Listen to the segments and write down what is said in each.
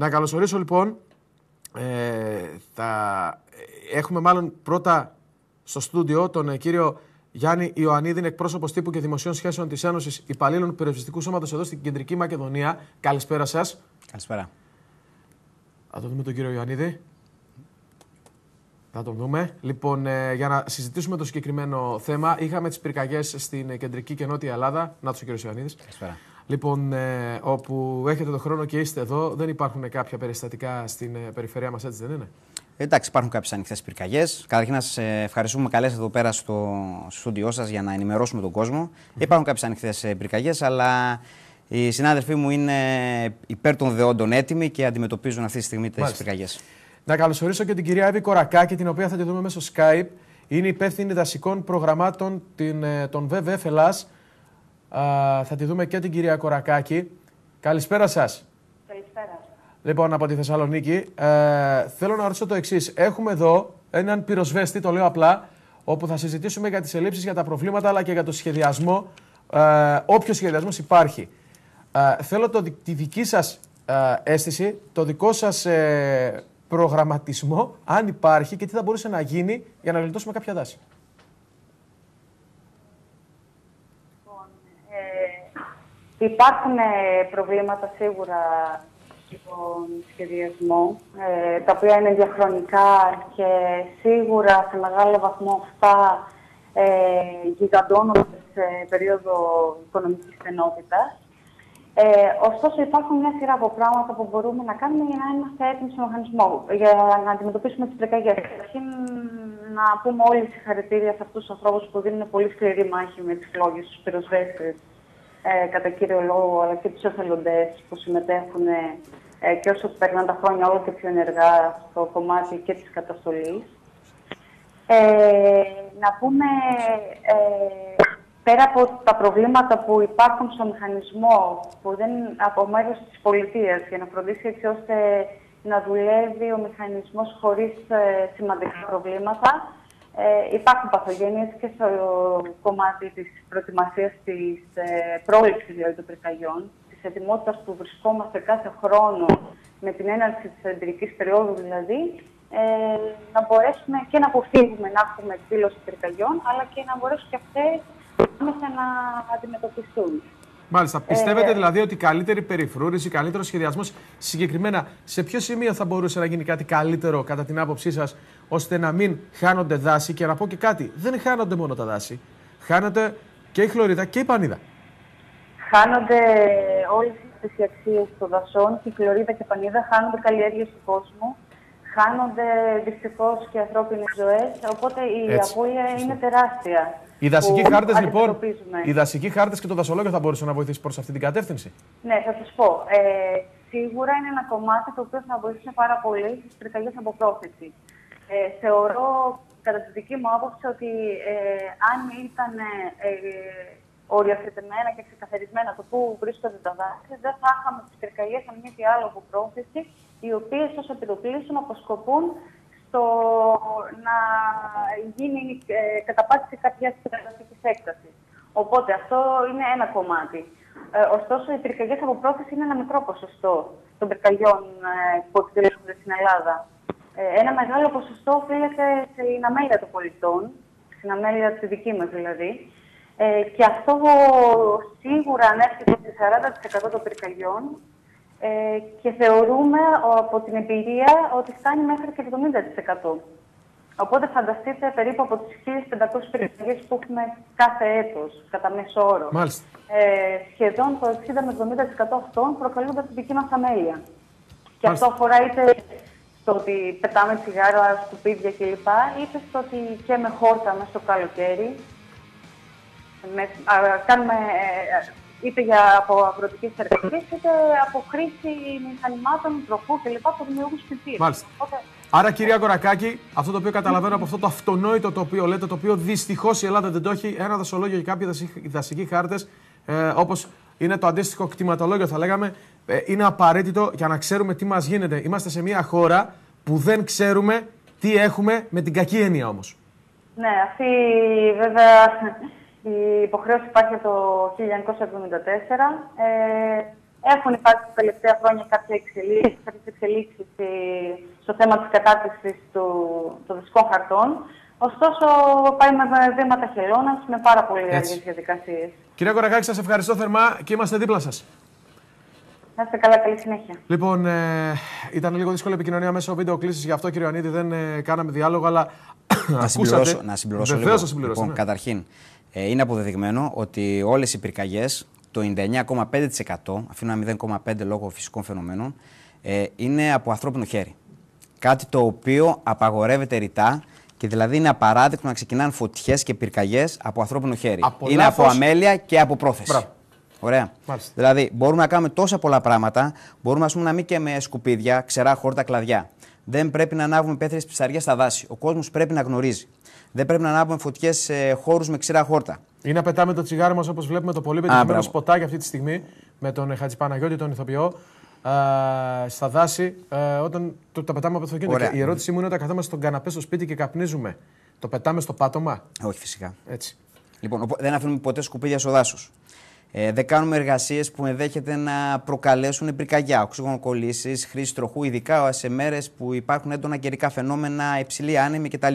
Να καλωσορίσω λοιπόν. Έχουμε μάλλον πρώτα στο στούντιο τον κύριο Γιάννη Ιωαννίδη, εκπρόσωπος τύπου και δημοσίων σχέσεων της Ένωσης Υπαλλήλων Πυροσβεστικού Σώματος εδώ στην Κεντρική Μακεδονία. Καλησπέρα σας. Καλησπέρα. Θα το δούμε τον κύριο Ιωαννίδη. Θα τον δούμε. Λοιπόν, για να συζητήσουμε το συγκεκριμένο θέμα, είχαμε τις πυρκαγιές στην Κεντρική και Νότια Ελλάδα. Να τους ο κύριος Ιωαννίδης. Καλησπέρα. Λοιπόν, όπου έχετε τον χρόνο και είστε εδώ, δεν υπάρχουν κάποια περιστατικά στην περιφέρεια μας, έτσι δεν είναι? Εντάξει, υπάρχουν κάποιες ανοιχτές πυρκαγιές. Καταρχήν, να σας ευχαριστούμε που καλέσατε εδώ πέρα στο στούντιό σας για να ενημερώσουμε τον κόσμο. Υπάρχουν κάποιες ανοιχτές πυρκαγιές, αλλά οι συνάδελφοί μου είναι υπέρ των δεόντων έτοιμοι και αντιμετωπίζουν αυτή τη στιγμή τις πυρκαγιές. Να καλωσορίσω και την κυρία Εύη Κορακάκη, την οποία θα τη δούμε μέσω Skype. Είναι υπεύθυνη δασικών προγραμμάτων των WWF Ελλάς. Θα τη δούμε και την κυρία Κορακάκη. Καλησπέρα σας. Καλησπέρα. Λοιπόν, από τη Θεσσαλονίκη. Θέλω να ρωτήσω το εξής. Έχουμε εδώ έναν πυροσβέστη, το λέω απλά, όπου θα συζητήσουμε για τις ελλείψεις, για τα προβλήματα, αλλά και για το σχεδιασμό. Όποιος σχεδιασμός υπάρχει. Θέλω τη δική σας αίσθηση, το δικό σας προγραμματισμό, αν υπάρχει, και τι θα μπορούσε να γίνει για να γλιτώσουμε κάποια δάση. Υπάρχουν προβλήματα σίγουρα στον σχεδιασμό, τα οποία είναι διαχρονικά και σίγουρα σε μεγάλο βαθμό αυτά γιγαντώνονται σε περίοδο οικονομικής στενότητας. Ωστόσο, υπάρχουν μια σειρά από πράγματα που μπορούμε να κάνουμε για να είμαστε έτοιμοι στο μηχανισμό, για να αντιμετωπίσουμε τις πυρκαγιές. Καταρχήν, να πούμε όλοι συγχαρητήρια σε αυτούς τους ανθρώπους που δίνουν πολύ σκληρή μάχη με τις φλόγες, τους πυροσβέστες, κατά κύριο λόγο, αλλά και τους εθελοντές που συμμετέχουν και όσο περνάνε τα χρόνια όλο και πιο ενεργά στο κομμάτι και της καταστολής. Να πούμε, πέρα από τα προβλήματα που υπάρχουν στο μηχανισμό, που δεν από μέρος της πολιτείας, για να φροντίσει έτσι ώστε να δουλεύει ο μηχανισμός χωρίς σημαντικά προβλήματα, υπάρχουν παθογένειες και στο κομμάτι της προετοιμασίας της πρόληψης δηλαδή, των πυρκαγιών, της ετοιμότητας που βρισκόμαστε κάθε χρόνο με την έναρξη της εμπειρικής περίοδου δηλαδή, να μπορέσουμε και να αποφύγουμε να έχουμε εκδήλωση πυρκαγιών, αλλά και να μπορέσουν και αυτές να αντιμετωπιστούν. Μάλιστα. Πιστεύετε δηλαδή ότι καλύτερη περιφρούρηση, καλύτερο σχεδιασμός, συγκεκριμένα σε ποιο σημείο θα μπορούσε να γίνει κάτι καλύτερο κατά την άποψή σας, ώστε να μην χάνονται δάση? Και να πω και κάτι, δεν χάνονται μόνο τα δάση. Χάνονται και η χλωρίδα και η πανίδα. Χάνονται όλες οι αξίες των δασών, και η χλωρίδα και η πανίδα, χάνονται καλλιέργειες του κόσμου. Χάνονται δυστυχώς και ανθρώπινες ζωές, οπότε η απώλεια είναι τεράστια. Οι δασικοί χάρτες, λοιπόν, οι δασικοί χάρτες και το δασολόγιο θα μπορούσαν να βοηθήσει προς αυτή την κατεύθυνση. Ναι, θα σας πω. Σίγουρα είναι ένα κομμάτι το οποίο θα βοηθήσει πάρα πολύ στις πυρκαγιές από πρόθεση. Θεωρώ, κατά τη δική μου άποψη, ότι αν ήταν οριοθετημένα και ξεκαθαρισμένα το πού βρίσκονται τα δάση, δεν θα είχαμε τις πυρκαγιές αν μη τι άλλο από πρόθεση, οι οποίες ως επιτοπλίστων αποσκοπούν στο να γίνει καταπάτηση κάποιας δασικής έκτασης. Οπότε αυτό είναι ένα κομμάτι. Ωστόσο, οι πυρκαγιές από πρόθεση είναι ένα μικρό ποσοστό των πυρκαγιών που εκδηλώνονται στην Ελλάδα. Ένα μεγάλο ποσοστό οφείλεται στην αμέλεια των πολιτών, στην αμέλεια τη δική μας δηλαδή. Και αυτό σίγουρα ανέρχεται σε 40% των πυρκαγιών και θεωρούμε από την εμπειρία ότι φτάνει μέχρι και 70%. Οπότε φανταστείτε περίπου από τις 1.500 πυρκαγιές που έχουμε κάθε έτος, κατά μέσο όρο. Σχεδόν το 60 με 70% αυτών προκαλούνται από τη δική μας αμέλεια. Και αυτό αφορά είτε στο ότι πετάμε τσιγάρα, σκουπίδια κλπ. Είτε στο ότι καίμε χόρτα μέσα στο καλοκαίρι. Κάνουμε είτε από αγροτικές εργασίες, είτε από χρήση μηχανημάτων, τροφού κλπ. Που δημιουργούν σπιτήρες. Μάλιστα. Άρα, κυρία Κορακάκη, αυτό το οποίο καταλαβαίνω από αυτό το αυτονόητο το οποίο λέτε, το οποίο δυστυχώς η Ελλάδα δεν το έχει, ένα δασολόγιο και κάποιοι δασικοί χάρτες, όπως είναι το αντίστοιχο κτηματολόγιο, θα λέγαμε, είναι απαραίτητο για να ξέρουμε τι μας γίνεται. Είμαστε σε μια χώρα που δεν ξέρουμε τι έχουμε, με την κακή έννοια όμως. Ναι, αυτή βέβαια η υποχρέωση υπάρχει από το 1974. Έχουν υπάρξει τα τελευταία χρόνια κάποιες εξελίξεις στο θέμα της κατάρτισης των δασικών χαρτών. Ωστόσο, πάει με βήματα χελώνας, με πάρα πολύ αργές διαδικασίες. Κυρία Κορακάκη, σας ευχαριστώ θερμά και είμαστε δίπλα σας. Να είστε καλά, καλή συνέχεια. Λοιπόν, ήταν λίγο δύσκολη επικοινωνία μέσω βίντεο κλήσης, γι' αυτό, κύριε Ιωαννίδη, δεν κάναμε διάλογο, αλλά να συμπληρώσω λίγο. Λοιπόν, ναι. Καταρχήν, είναι αποδεδειγμένο ότι όλες οι πυρκαγιές, το 99,5%, αφήνω ένα 0,5% λόγω φυσικών φαινομένων, είναι από ανθρώπινο χέρι. Κάτι το οποίο απαγορεύεται ρητά και δηλαδή είναι απαράδεκτο να ξεκινάνε φωτιές και πυρκαγιές από ανθρώπινο χέρι. Είναι από αμέλεια και από πρόθεση. Μπράβο. Ωραία. Μάλιστα. Δηλαδή, μπορούμε να κάνουμε τόσα πολλά πράγματα. Μπορούμε να μην και με σκουπίδια, ξερά χόρτα, κλαδιά. Δεν πρέπει να ανάβουμε πέθρες ψαριές στα δάση. Ο κόσμος πρέπει να γνωρίζει. Δεν πρέπει να ανάβουμε φωτιές σε χώρους με ξερά χόρτα. Ή να πετάμε το τσιγάρο μας, όπως βλέπουμε το πολύ πετυχημένο σποτάκι αυτή τη στιγμή με τον Χατζηπαναγιώτη, τον ηθοποιό, στα δάση, όταν το πετάμε από το αυτοκίνητο. Η ερώτησή μου είναι, όταν καθόμαστε στον καναπέ στο σπίτι και καπνίζουμε, το πετάμε στο πάτωμα? Όχι, φυσικά. Έτσι. Λοιπόν, δεν αφήνουμε ποτέ σκουπίδια στο δάσος. Δεν κάνουμε εργασίες που ενδέχεται να προκαλέσουν πυρκαγιά, οξυγονοκολλήσεις, χρήση τροχού, ειδικά σε μέρες που υπάρχουν έντονα καιρικά φαινόμενα, υψηλή άνεμη κτλ.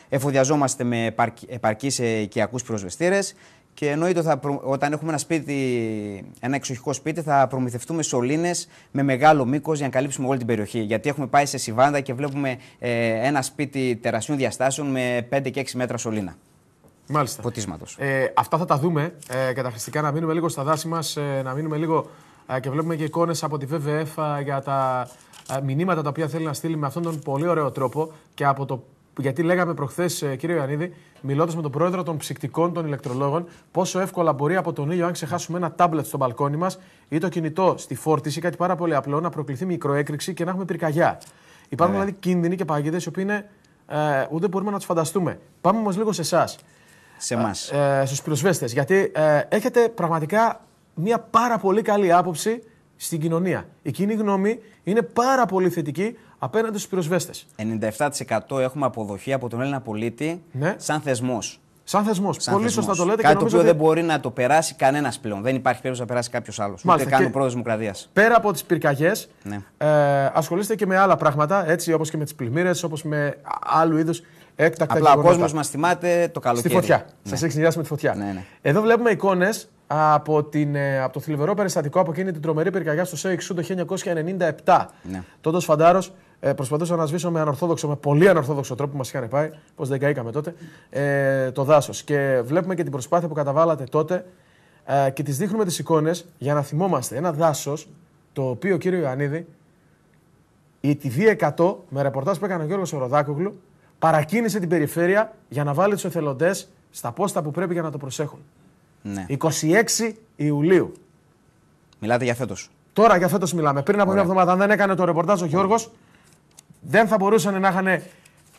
Εφοδιαζόμαστε με επαρκείς οικιακούς πυροσβεστήρες και εννοείται όταν έχουμε ένα εξοχικό σπίτι θα προμηθευτούμε σωλήνες με μεγάλο μήκος για να καλύψουμε όλη την περιοχή. Γιατί έχουμε πάει σε Σιβάντα και βλέπουμε ένα σπίτι τεραστίων διαστάσεων με 5 και 6 μέτρα σωλήνα. Μάλιστα. Φωτίσματος. Αυτά θα τα δούμε καταχρηστικά, να μείνουμε λίγο στα δάση μας, να μείνουμε λίγο και βλέπουμε και εικόνες από τη WWF για τα μηνύματα τα οποία θέλει να στείλει με αυτόν τον πολύ ωραίο τρόπο και από το. Γιατί λέγαμε προχθές, κύριε Ιωαννίδη, μιλώντας με τον πρόεδρο των ψυκτικών των ηλεκτρολόγων, πόσο εύκολα μπορεί από τον ήλιο, αν ξεχάσουμε ένα τάμπλετ στο μπαλκόνι μας ή το κινητό στη φόρτιση, κάτι πάρα πολύ απλό, να προκληθεί μικροέκρηξη και να έχουμε πυρκαγιά. Υπάρχουν δηλαδή κίνδυνοι και παγίδες οι οποίοι ούτε μπορούμε να τους φανταστούμε. Πάμε όμως λίγο σε εσάς. Σε εμάς. Στους πυροσβέστες. Γιατί έχετε πραγματικά μια πάρα πολύ καλή άποψη στην κοινωνία. Η κοινή γνώμη είναι πάρα πολύ θετική απέναντι στους πυροσβέστες. 97% έχουμε αποδοχή από τον Έλληνα πολίτη σαν θεσμός. Σαν θεσμός. Πολύ σωστά το λέτε. Κάτι το οποίο δεν μπορεί να το περάσει κανένας πλέον. Δεν υπάρχει περίπτωση να περάσει κάποιος άλλος. Ούτε καν ο πρόεδρος Δημοκρατίας. Πέρα από τις πυρκαγιές, ασχολείστε και με άλλα πράγματα, έτσι, όπως και με τις πλημμύρες, όπως με άλλου είδους έκτακτα γεγονότα. Απλά ο κόσμος μας θυμάται το καλοκαίρι. Στη φωτιά. Σας έχει συνδυάσει με τη φωτιά. Ναι. Εδώ βλέπουμε εικόνες από το θλιβερό περιστατικό από εκείνη την τρομερή πυρκαγιά στο ΣΕΙΞΟΥ το 1997. Ναι. Τότε ο Σφαντάρος προσπαθούσε να σβήσω με πολύ ανορθόδοξο τρόπο που μας είχαν πάει, πως δεν καήκαμε τότε, το δάσος. Και βλέπουμε και την προσπάθεια που καταβάλατε τότε και τις δείχνουμε τις εικόνες για να θυμόμαστε ένα δάσος το οποίο, κύριο Ιωαννίδη, η TV 100 με ρεπορτάζ που έκανε ο Γιώργος Οροδάκογλου παρακίνησε την περιφέρεια για να βάλει τους εθελοντές στα πόστα που πρέπει για να το προσέχουν. Ναι. 26 Ιουλίου. Μιλάτε για φέτος. Τώρα για φέτος μιλάμε. Πριν από μια εβδομάδα, αν δεν έκανε το ρεπορτάζ ο Γιώργος, δεν θα μπορούσαν να είχαν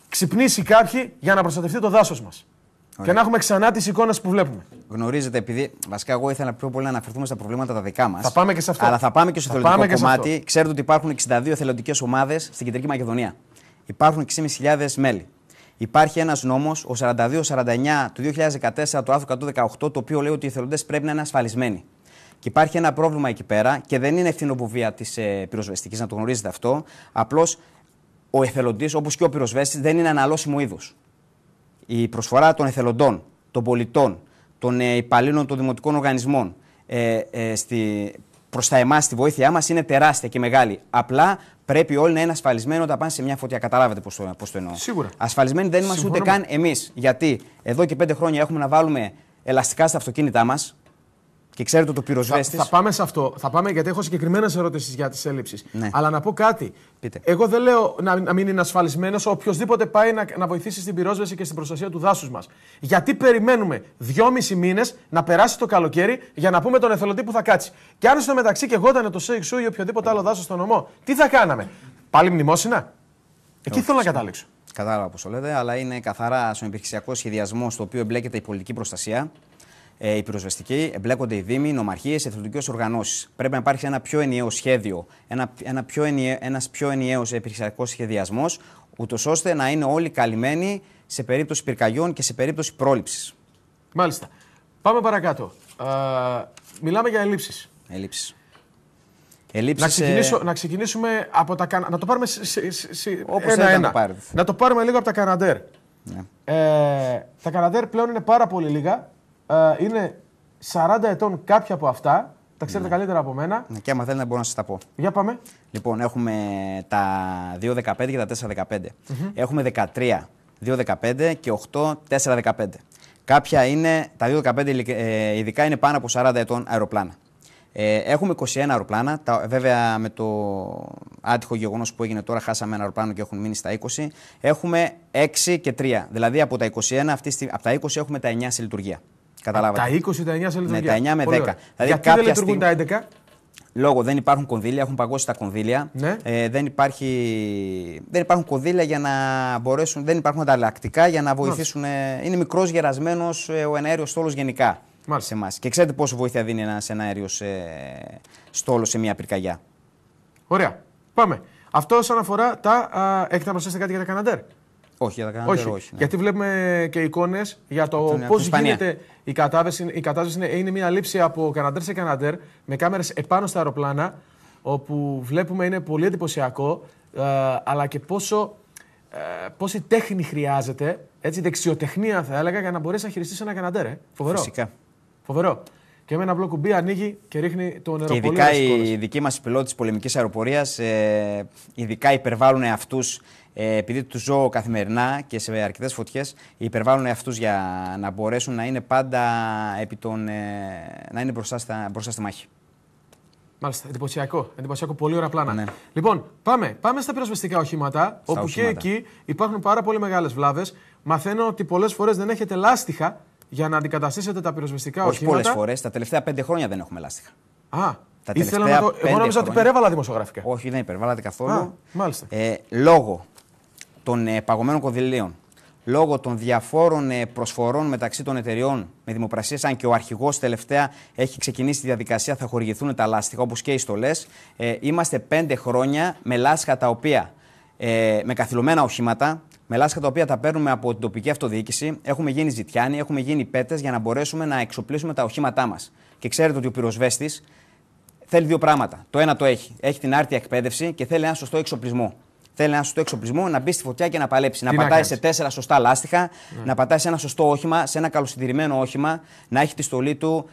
ξυπνήσει κάποιοι για να προστατευτεί το δάσος μας. Και να έχουμε ξανά τις εικόνες που βλέπουμε. Γνωρίζετε, επειδή βασικά εγώ ήθελα πιο πολύ να αναφερθούμε στα προβλήματα τα δικά μας. Θα πάμε και σε αυτό. Αλλά θα πάμε και στο εθελοντικό κομμάτι. Ξέρετε ότι υπάρχουν 62 εθελοντικές ομάδες στην Κεντρική Μακεδονία. Υπάρχουν 6.500 μέλη. Υπάρχει ένας νόμος, ο 4249 του 2014, το άρθρο 118, το οποίο λέει ότι οι εθελοντές πρέπει να είναι ασφαλισμένοι. Και υπάρχει ένα πρόβλημα εκεί πέρα και δεν είναι ευθυνοβοβία της πυροσβεστικής, να το γνωρίζετε αυτό. Απλώς ο εθελοντής, όπως και ο πυροσβέστης, δεν είναι αναλώσιμο είδος. Η προσφορά των εθελοντών, των πολιτών, των υπαλλήλων των δημοτικών οργανισμών προς τα εμάς, στη βοήθειά μας, είναι τεράστια και μεγάλη. Απλά πρέπει όλοι να είναι ασφαλισμένοι όταν πάνε σε μια φωτιά. Καταλάβετε πώς το εννοώ. Σίγουρα. Ασφαλισμένοι δεν είμαστε ούτε καν εμείς. Γιατί εδώ και 5 χρόνια έχουμε να βάλουμε ελαστικά στα αυτοκίνητά μας. Και ξέρετε το πυροσβέστης. Θα πάμε σε αυτό. Θα πάμε γιατί έχω συγκεκριμένες ερωτήσεις για τις έλλειψεις. Ναι. Αλλά να πω κάτι. Πείτε. Εγώ δεν λέω να μην είναι ασφαλισμένος οποιοδήποτε πάει να βοηθήσει στην πυρόσβεση και στην προστασία του δάσους μας. Γιατί περιμένουμε 2,5 μήνες να περάσει το καλοκαίρι για να πούμε τον εθελοντή που θα κάτσει. Και αν στο μεταξύ και εγώ ήταν το ΣΕΙΞΟΥ ή οποιοδήποτε άλλο δάσος στο νομό, τι θα κάναμε. Πάλι μνημόσυνα. Εκεί θέλω να καταλήξω. Κατάλαβα πώς το λέτε, αλλά είναι καθαρά στον επιχειρησιακό σχεδιασμό στο οποίο εμπλέκεται η πολιτική προστασία. Οι πυροσβεστικοί, εμπλέκονται οι δήμοι, οι νομαρχίες, οι εθελοντικές οργανώσεις. Πρέπει να υπάρχει ένα πιο ενιαίο σχέδιο, ένας πιο ενιαίος επιχειρησιακός σχεδιασμός, ούτως ώστε να είναι όλοι καλυμμένοι σε περίπτωση πυρκαγιών και σε περίπτωση πρόληψης. Μάλιστα. Πάμε παρακάτω. Μιλάμε για ελλείψεις. Να ξεκινήσουμε από τα Καναντέρ. Να το πάρουμε όπως ένα-ένα. Να το πάρουμε λίγο από τα Καναντέρ. Ναι. Τα Καναντέρ πλέον είναι πάρα πολύ λίγα. Είναι 40 ετών κάποια από αυτά. Τα ξέρετε καλύτερα από μένα. Ναι, και άμα θέλετε μπορώ να σας τα πω. Για πάμε. Λοιπόν, έχουμε τα 2-15 και τα 4-15. Έχουμε 13, 2-15 και 8-4-15. Κάποια είναι, τα 2-15 ειδικά είναι πάνω από 40 ετών αεροπλάνα. Έχουμε 21 αεροπλάνα. Βέβαια, με το άτυχο γεγονός που έγινε τώρα, χάσαμε ένα αεροπλάνο και έχουν μείνει στα 20. Έχουμε 6 και 3. Δηλαδή από τα 21, από τα 20 έχουμε τα 9 σε λειτουργία. Καταλάβατε. Τα 20, τα 9 σε λειτουργία. Ναι, τα 9 με 10. Δηλαδή, γιατί δεν λειτουργούν τα 11. Λόγω δεν υπάρχουν κονδύλια, έχουν παγώσει τα κονδύλια. Ναι. Δεν υπάρχουν κονδύλια για να μπορέσουν, δεν υπάρχουν ανταλλακτικά για να βοηθήσουν. Είναι μικρός γερασμένος ο εναέριος στόλος γενικά σε εμάς. Και ξέρετε πόσο βοήθεια δίνει ένας εναέριος στόλος σε μια πυρκαγιά. Ωραία. Πάμε. Αυτό όσον αφορά τα. Έχετε να προσθέσετε κάτι για τα Καναντέρ? Όχι, για τα Καναντέρ όχι. Ναι. Γιατί βλέπουμε και εικόνες για το πώς γίνεται η κατάσταση. Η κατάσταση είναι μια λήψη από Καναντέρ σε Καναντέρ με κάμερες επάνω στα αεροπλάνα, όπου βλέπουμε είναι πολύ εντυπωσιακό, αλλά και πόση τέχνη χρειάζεται, έτσι, δεξιοτεχνία θα έλεγα, για να μπορέσει να χειριστείς ένα Καναντέρ. Φοβερό. Φυσικά. Φοβερό. Και με ένα απλό κουμπί ανοίγει και ρίχνει το νερό. Και ειδικά οι δικοί μας πιλότοι της πολεμικής αεροπορίας ειδικά υπερβάλλουν αυτούς, επειδή τους ζω καθημερινά και σε αρκετές φωτιές, υπερβάλλουν αυτούς για να μπορέσουν να είναι πάντα να είναι μπροστά στη μάχη. Μάλιστα, εντυπωσιακό. Πολύ ωραία πλάνα. Ναι. Λοιπόν, πάμε στα πυροσβεστικά οχήματα, όπου και εκεί υπάρχουν πάρα πολύ μεγάλες βλάβες. Μαθαίνω ότι πολλές φορές δεν έχετε λάστιχα για να αντικαταστήσετε τα πυροσβεστικά οχήματα. Όχι πολλές φορές, τα τελευταία 5 χρόνια δεν έχουμε λάστιχα. Εγώ νόμιζα ότι υπερέβαλα δημοσιογραφικά. Όχι, δεν υπερβάλλατε καθόλου. Μάλιστα. Λόγω των παγωμένων κονδυλίων, λόγω των διαφόρων προσφορών μεταξύ των εταιριών με δημοπρασίες, αν και ο αρχηγός τελευταία έχει ξεκινήσει τη διαδικασία, θα χορηγηθούν τα λάστιχα όπως και οι στολές. Είμαστε 5 χρόνια με λάστιχα τα οποία, με καθυλωμένα οχήματα, με λάστιχα τα οποία τα παίρνουμε από την τοπική αυτοδιοίκηση. Έχουμε γίνει ζητιάνοι, έχουμε γίνει πέτες για να μπορέσουμε να εξοπλίσουμε τα οχήματά μας. Και ξέρετε ότι ο πυροσβέστης θέλει δύο πράγματα. Το ένα το έχει. Έχει την άρτια εκπαίδευση και θέλει ένα σωστό εξοπλισμό. Θέλει ένα σωστό εξοπλισμό, να μπει στη φωτιά και να παλέψει. Να πατάει σε 4 σωστά λάστιχα, να πατάει σε ένα σωστό όχημα, σε ένα καλοσυντηρημένο όχημα, να έχει τη στολή του,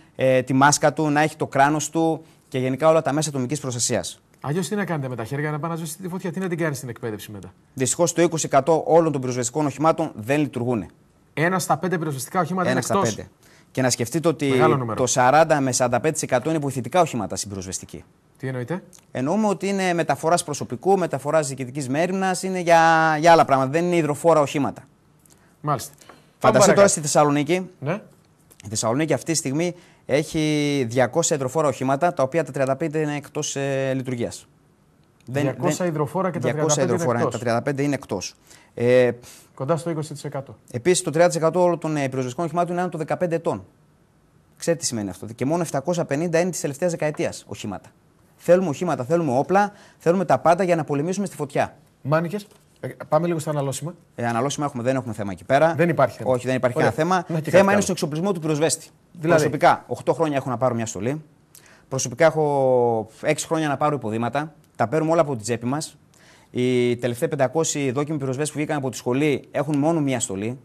τη μάσκα του, να έχει το κράνος του και γενικά όλα τα μέσα ατομικής προστασίας. Αλλιώς τι να κάνετε με τα χέρια, να πάνε να σβήσετε τη φωτιά, τι να την κάνει στην εκπαίδευση μετά? Δυστυχώς το 20% όλων των πυροσβεστικών οχημάτων δεν λειτουργούν. 1 στα 5 πυροσβεστικά οχήματα είναι εκτός. 1 στα 5. Και να σκεφτείτε ότι το 40 με 45% είναι βοηθητικά οχήματα στην πυροσβεστική. Τι εννοείτε? Εννοούμε ότι είναι μεταφοράς προσωπικού, μεταφοράς διοικητικής μέριμνας, είναι για άλλα πράγματα. Δεν είναι υδροφόρα οχήματα. Μάλιστα. Φανταστείτε τώρα στη Θεσσαλονίκη. Ναι. Η Θεσσαλονίκη αυτή τη στιγμή έχει 200 υδροφόρα οχήματα, τα οποία τα 35 είναι εκτός λειτουργίας. 200 υδροφόρα και τα 35 είναι εκτός. Τα 35 είναι εκτός. Κοντά στο 20%. Επίσης, το 30% όλων των πυροσβεστικών οχημάτων είναι άνω των 15 ετών. Ξέρετε τι σημαίνει αυτό? Και μόνο 750 είναι της τελευταίας δεκαετίας οχήματα. Θέλουμε οχήματα, θέλουμε όπλα, θέλουμε τα πάντα για να πολεμήσουμε στη φωτιά. Μάνικες, πάμε λίγο στα αναλώσιμα. Αναλώσιμα έχουμε, δεν έχουμε θέμα εκεί πέρα. Δεν υπάρχει θέμα. Όχι, δεν υπάρχει κανένα θέμα. Θέμα είναι στο εξοπλισμό του πυροσβέστη. Δηλαδή, προσωπικά, 8 χρόνια έχω να πάρω μια στολή. Προσωπικά έχω 6 χρόνια να πάρω υποδήματα. Τα παίρνουμε όλα από την τσέπη μας. Οι τελευταίοι 500 δόκιμοι πυροσβέστες που βγήκαν από τη σχολή έχουν μόνο μία στολή.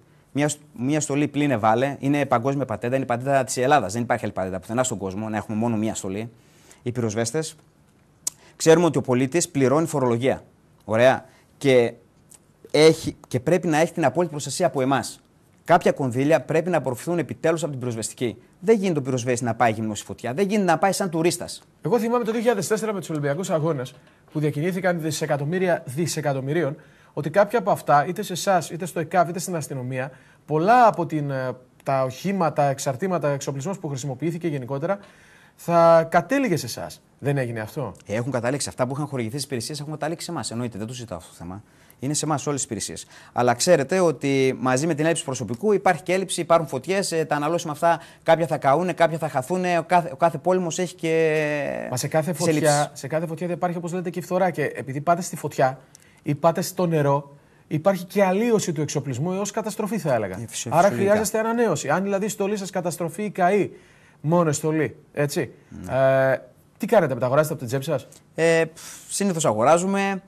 Μία στολή πλήνε βάλε. Είναι παγκόσμια πατέντα, είναι η πατέντα της Ελλάδας. Δεν υπάρχει άλλη πατέντα πουθενά στον κόσμο να έχουμε μόνο μία στολή. Οι πυροσβέστες. Ξέρουμε ότι ο πολίτης πληρώνει φορολογία. Ωραία. Και πρέπει να έχει την απόλυτη προστασία από εμάς. Κάποια κονδύλια πρέπει να απορροφηθούν επιτέλους από την πυροσβεστική. Δεν γίνεται ο πυροσβέστης να πάει γυμνός στη φωτιά. Δεν γίνεται να πάει σαν τουρίστας. Εγώ θυμάμαι το 2004 με τους Ολυμπιακούς Αγώνες που διακινήθηκαν δισεκατομμυρίων, ότι κάποια από αυτά, είτε σε εσάς, είτε στο ΕΚΑΒ, είτε στην αστυνομία, πολλά από τα οχήματα, εξαρτήματα, εξοπλισμός που χρησιμοποιήθηκε γενικότερα, θα κατέληγε σε εσάς. Δεν έγινε αυτό? Έχουν καταλήξει. Αυτά που είχαν χορηγηθεί στις υπηρεσίες έχουν καταλήξει σε εμάς. Εννοείται, δεν το ζητάω αυτό το θέμα. Είναι σε εμάς όλες τις υπηρεσίες. Αλλά ξέρετε ότι μαζί με την έλλειψη προσωπικού υπάρχει και έλλειψη, υπάρχουν φωτιές. Τα αναλώσιμα αυτά, κάποια θα καούν, κάποια θα χαθούν. Ο κάθε πόλεμος έχει και. Μα σε κάθε φωτιά δεν υπάρχει, όπως λέτε, και η φθορά. Και επειδή πάτε στη φωτιά ή πάτε στο νερό, υπάρχει και αλλίωση του εξοπλισμού έως καταστροφή, θα έλεγα. Άρα χρειάζεστε ανανέωση. Αν δηλαδή η στολή σας καταστροφή ή καεί, μόνο στολή. Έτσι. Τι κάνετε, μεταγοράζετε από την τσέπη σας? Συνήθως αγοράζουμε.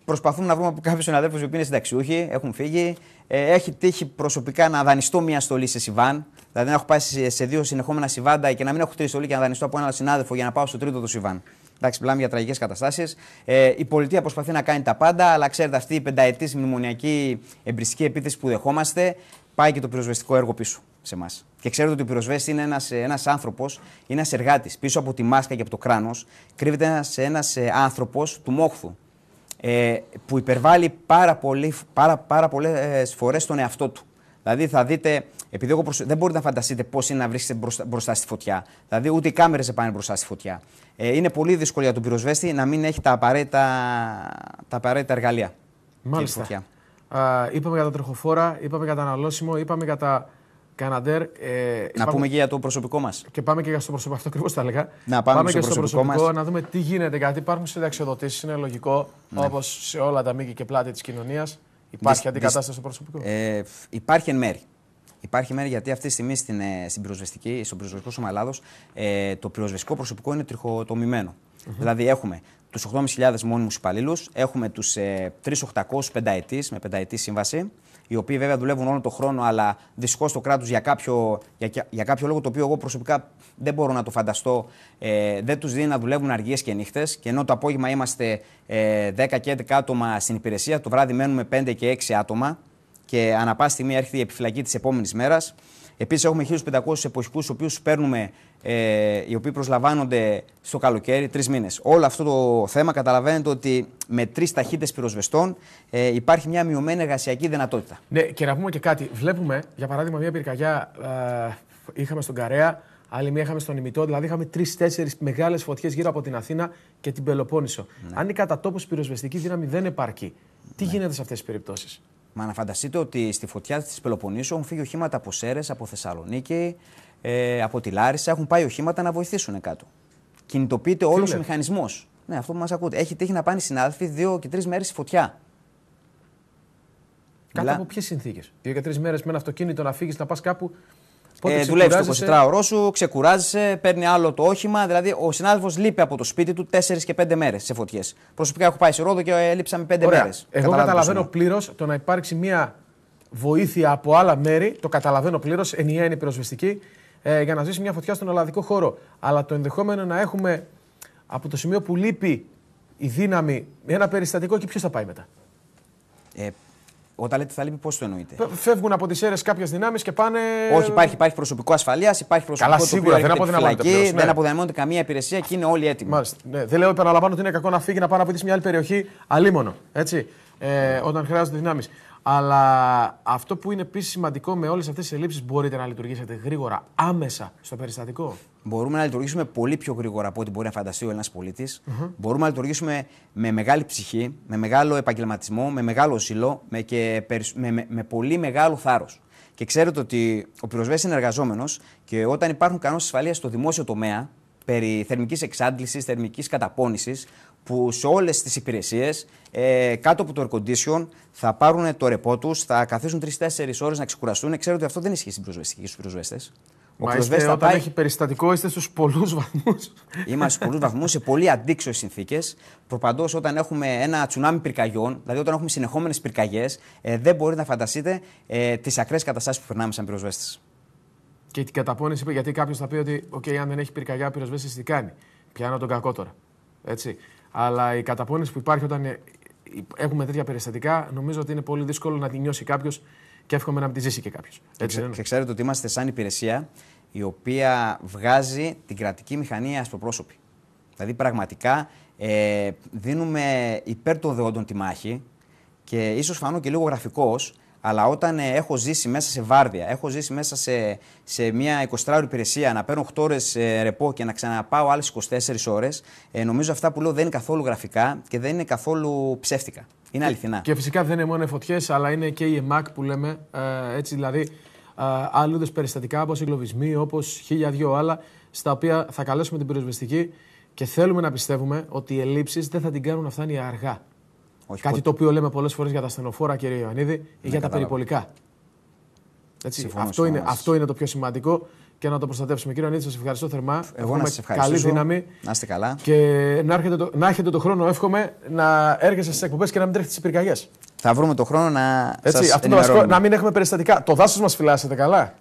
Προσπαθούμε να βρούμε από κάποιους συναδέλφους οι οποίοι είναι συνταξιούχοι, έχουν φύγει. Έχει τύχει προσωπικά να δανειστώ μια στολή σε Σιβάν. Δηλαδή να έχω πάει σε 2 συνεχόμενα Σιβάντα και να μην έχω 3 στολή και να δανειστώ από έναν συνάδελφο για να πάω στο 3ο το Σιβάν. Εντάξει, μιλάμε για τραγικές καταστάσεις. Η πολιτεία προσπαθεί να κάνει τα πάντα, αλλά ξέρετε, αυτή η πενταετής μνημονιακή εμπριστική επίθεση που δεχόμαστε πάει και το πυροσβεστικό έργο πίσω σε εμάς. Και ξέρετε ότι ο πυροσβέστης είναι ένας άνθρωπος, είναι ένας εργάτης. Πίσω από τη μάσκα και από το κράνος κρύβεται ένας άνθρωπος του μόχθου. Που υπερβάλλει πάρα πολλές φορές τον εαυτό του. Δηλαδή θα δείτε, επειδή δεν μπορείτε να φανταστείτε πώς είναι να βρίσκεστε μπροστά στη φωτιά. Δηλαδή ούτε οι κάμερες δεν πάνε μπροστά στη φωτιά. Είναι πολύ δύσκολο για τον πυροσβέστη να μην έχει τα απαραίτητα εργαλεία. Μάλιστα. Είπαμε για τα τροχοφόρα, είπαμε για τα αναλώσιμο, είπαμε για τα Καναντέρ. Να πούμε και για το προσωπικό μας. Και πάμε και για στο προσωπικό, αυτό ακριβώς τα έλεγα. Να πάμε και στο προσωπικό μας. Να δούμε τι γίνεται, γιατί υπάρχουν συνταξιοδοτήσεις, είναι λογικό, όπως σε όλα τα μήκη και πλάτη της κοινωνίας. Υπάρχει αντικατάσταση στο προσωπικό? Υπάρχει εν μέρη. Υπάρχει μέρη γιατί αυτή τη στιγμή στο πυροσβεστικό σώμα Ελλάδος το πυροσβεστικό προσωπικό είναι τριχοτομημένο. Δηλαδή έχουμε τους 8.500 μόνιμους υπαλλήλους, έχουμε τους 3.800 πενταετής με πενταετή σύμβαση, οι οποίοι βέβαια δουλεύουν όλο τον χρόνο, αλλά δυστυχώς το κράτος για κάποιο λόγο, το οποίο εγώ προσωπικά δεν μπορώ να το φανταστώ, δεν τους δίνει να δουλεύουν αργίες και νύχτες. Και ενώ το απόγευμα είμαστε 10 και 11 άτομα στην υπηρεσία, το βράδυ μένουμε 5 και 6 άτομα και ανά πάση στιγμή έρχεται η επιφυλακή της επόμενης μέρας. Επίσης έχουμε 1.500 εποχικούς, τους οποίους παίρνουμε, οι οποίοι προσλαμβάνονται στο καλοκαίρι, 3 μήνες. Όλο αυτό το θέμα καταλαβαίνετε ότι με 3 ταχύτητες πυροσβεστών υπάρχει μια μειωμένη εργασιακή δυνατότητα. Ναι, και να πούμε και κάτι. Βλέπουμε, για παράδειγμα, μια πυρκαγιά είχαμε στον Καρέα, άλλη μία είχαμε στον Ημιτό, δηλαδή είχαμε 3-4 μεγάλες φωτιές γύρω από την Αθήνα και την Πελοπόννησο. Ναι. Αν η κατατόπους πυροσβεστική δύναμη δεν επαρκεί, τι γίνεται σε αυτές τις περιπτώσεις? Μα να φανταστείτε ότι στη φωτιά της Πελοποννήσου έχουν φύγει οχήματα από Σέρρες, από Θεσσαλονίκη, από τη Λάρισα. Έχουν πάει οχήματα να βοηθήσουν κάτω. Κινητοποιείται όλος ο μηχανισμός. Ναι, αυτό που μας ακούτε. Έχει τύχει να πάνε οι συνάδελφοι 2 και 3 μέρες στη φωτιά. Κάτω από ποιες συνθήκες? 2 και 3 μέρες με ένα αυτοκίνητο να φύγεις, να πας κάπου. Δουλεύει το 24ωρο σου, ξεκουράζεσαι, παίρνει άλλο το όχημα. Δηλαδή, ο συνάδελφος λείπει από το σπίτι του 4 και 5 μέρες σε φωτιές. Προσωπικά έχω πάει σε Ρόδο και λείψαμε 5 μέρες. Εγώ καταλαβαίνω πλήρως το να υπάρξει μια βοήθεια από άλλα μέρη. Το καταλαβαίνω πλήρως. Ενιαία είναι η πυροσβεστική για να ζήσει μια φωτιά στον ελλαδικό χώρο. Αλλά το ενδεχόμενο να έχουμε από το σημείο που λείπει η δύναμη ένα περιστατικό, και ποιος θα πάει μετά? Όταν λέτε θα λείπει, πώς το εννοείτε? Φεύγουν από τις αίρες κάποιες δυνάμεις και πάνε. Όχι, υπάρχει προσωπικό ασφαλείας, υπάρχει προσωπικό. Καλά, σίγουρα δεν αποδυναμώνεται. Δεν αποδυναμώνεται καμία υπηρεσία και είναι όλοι έτοιμοι. Μάλιστα. Ναι, δεν λέω, επαναλαμβάνω, ότι είναι κακό να φύγει να πάει να βοηθήσει μια άλλη περιοχή αλίμονο. Έτσι, όταν χρειάζονται δυνάμεις. Αλλά αυτό που είναι επίσης σημαντικό με όλες αυτές τις ελλείψεις, μπορείτε να λειτουργήσετε γρήγορα, άμεσα στο περιστατικό? Μπορούμε να λειτουργήσουμε πολύ πιο γρήγορα από ό,τι μπορεί να φανταστεί ο Έλληνας πολίτης. Μπορούμε να λειτουργήσουμε με μεγάλη ψυχή, με μεγάλο επαγγελματισμό, με μεγάλο ζήλο με πολύ μεγάλο θάρρος. Και ξέρετε ότι ο πυροσβέστης είναι εργαζόμενος και όταν υπάρχουν κανόνες ασφαλείας στο δημόσιο τομέα, περί θερμικής εξάντλησης, θερμικής καταπώνησης, που σε όλες τις υπηρεσίες κάτω από το air condition θα πάρουν το ρεπό τους, θα καθίσουν 3-4 ώρες να ξεκουραστούν. Ξέρω ότι αυτό δεν ισχύει στην πυροσβεστική στους πυροσβέστες. Όταν έχει περιστατικό, είστε στους πολλούς βαθμούς. Είμαστε στους πολλούς βαθμούς, σε πολύ αντίξωες συνθήκες. Προπαντός, όταν έχουμε ένα τσουνάμι πυρκαγιών, δηλαδή όταν έχουμε συνεχόμενες πυρκαγιές, δεν μπορείτε να φανταστείτε τις ακραίες καταστάσεις που περνάμε σαν πυροσβέστες. Και την καταπώνηση, γιατί κάποιος θα πει ότι, αν δεν έχει πυρκαγιά, πυροσβέστης τι κάνει? Πιάνω τον κακό τώρα. Έτσι. Αλλά η καταπώνηση που υπάρχει όταν έχουμε τέτοια περιστατικά, νομίζω ότι είναι πολύ δύσκολο να τη νιώσει κάποιος και εύχομαι να μην τη ζήσει και κάποιος. Και ξέρετε ότι είμαστε σαν υπηρεσία η οποία βγάζει την κρατική μηχανή ασπροπρόσωπη. Δηλαδή πραγματικά δίνουμε υπέρ των δεόντων τη μάχη και ίσως φανώ και λίγο γραφικός, αλλά όταν έχω ζήσει μέσα σε βάρδια, έχω ζήσει μέσα σε μια 24ωρη υπηρεσία, να παίρνω 8 ώρες ρεπό και να ξαναπάω άλλες 24 ώρες, νομίζω αυτά που λέω δεν είναι καθόλου γραφικά και δεν είναι καθόλου ψεύτικα. Είναι αληθινά. Και φυσικά δεν είναι μόνο οι φωτιές, αλλά είναι και η ΕΜΑΚ που λέμε, έτσι δηλαδή άλλου είδους περιστατικά όπως οι εγκλωβισμοί, όπως 1002 άλλα, στα οποία θα καλέσουμε την πυροσβεστική και θέλουμε να πιστεύουμε ότι οι ελλείψεις δεν θα την κάνουν να φτάνει αργά. Όχι, κάτι το οποίο λέμε πολλές φορές για τα ασθενοφόρα, κύριε Ιωαννίδη, ή για τα περιπολικά. Αυτό είναι το πιο σημαντικό και να το προστατεύσουμε. Κύριε Ονίδη, σας ευχαριστώ θερμά. Εγώ να σας ευχαριστώ. Καλή δύναμη. Να είστε καλά. Και να έχετε το χρόνο, εύχομαι, να έρχεστε στις εκπομπές και να μην τρέχετε στις πυρκαγιές. Θα βρούμε το χρόνο να σας αυτό το βασικό, να μην έχουμε περιστατικά. Το δάσος μας φυλάσσεται καλά.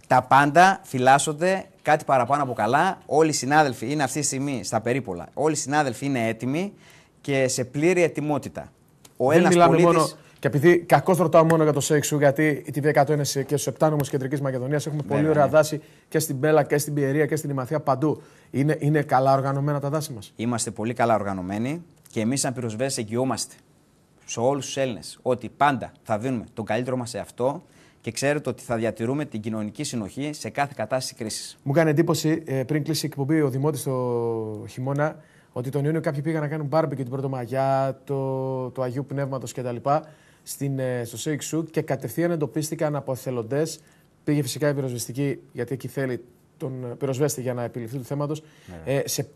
Τα πάντα φυλάσσονται κάτι παραπάνω από καλά. Όλοι οι συνάδελφοι είναι αυτή τη στιγμή στα περίπολα. Όλοι οι συνάδελφοι είναι έτοιμοι και σε πλήρη ετοιμότητα. Ο Δεν ένας μιλάμε πολίτης... μόνο. Και επειδή κακώς ρωτάω μόνο για το ΣΕΙΞΟΥ, γιατί η TV100 είναι και στους 7 νόμους Κεντρικής Μακεδονίας, έχουμε πολύ ωραία δάση και στην Πέλα και στην Πιερία και στην Ημαθία παντού. Είναι καλά οργανωμένα τα δάση μας. Είμαστε πολύ καλά οργανωμένοι και εμείς, σαν πυροσβέστες, εγγυόμαστε σε όλους τους Έλληνες ότι πάντα θα δίνουμε τον καλύτερο μας σε αυτό και ξέρετε ότι θα διατηρούμε την κοινωνική συνοχή σε κάθε κατάσταση κρίσης. Μου έκανε εντύπωση πριν κλείσει η εκπομπή ο Δημότης το χειμώνα ότι τον Ιούνιο κάποιοι πήγαν να κάνουν μπάρμπεκι την Πρωτομαγιά, το Αγίου Πνεύματος κτλ. Στο ΣΕΙΞΟΥ και κατευθείαν εντοπίστηκαν από εθελοντές. Πήγε φυσικά η πυροσβεστική, γιατί εκεί θέλει τον πυροσβέστη για να επιληφθεί του θέματος. Σε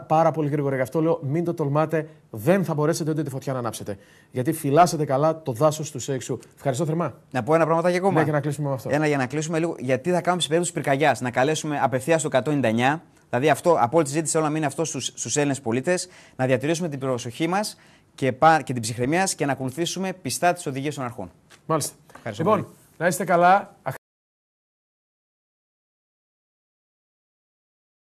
πάρα πολύ γρήγορα. Γι' αυτό λέω: μην το τολμάτε, δεν θα μπορέσετε ούτε τη φωτιά να ανάψετε. Γιατί φυλάσσετε καλά το δάσος του ΣΕΙΞΟΥ. Ευχαριστώ θερμά. Να πω ένα πραγματάκι ακόμα. Ναι, για να κλείσουμε με αυτό. Ένα για να κλείσουμε λίγο, γιατί θα κάνουμε σε περίπτωση πυρκαγιάς. Να καλέσουμε απευθείας το 199. Δηλαδή, από όλη τη ζήτηση θέλω να μείνει αυτό στους Έλληνες πολίτες, να διατηρήσουμε την προσοχή μας και την ψυχραιμία και να ακολουθήσουμε πιστά τις οδηγίες των αρχών. Μάλιστα. Ευχαριστώ λοιπόν, πολύ. να είστε καλά.